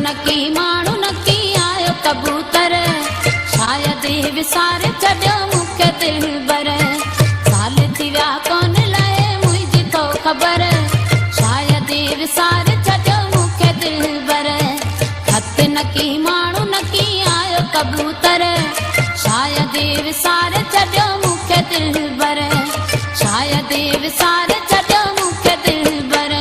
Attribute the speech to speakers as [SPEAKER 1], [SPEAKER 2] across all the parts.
[SPEAKER 1] नकी माण्हू नकी आयो कबूतर, शायद विसार छॾियो मूंखे दिलबर। साल थी विया कोन लहे मुंहिंजी तो ख़बर, शायद विसार छॾियो मूंखे दिलबर। हथ नकी माण्हू नकी आयो कबूतर, शायद विसार छॾियो मूंखे दिलबर, शायद विसार छॾियो मूंखे दिलबर।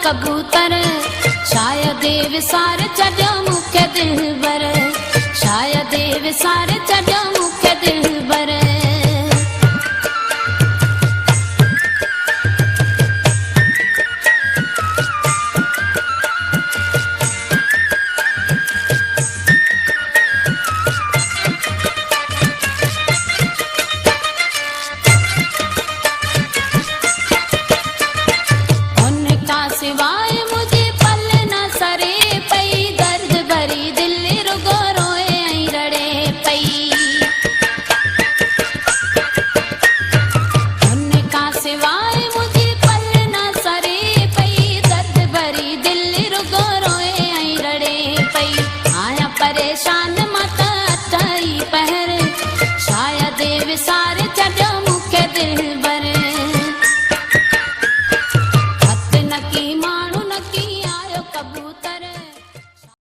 [SPEAKER 1] कबूतर, शायद विसार छॾियो मूंखे दिलबर, शायद विसार छॾियो मूंखे दिल।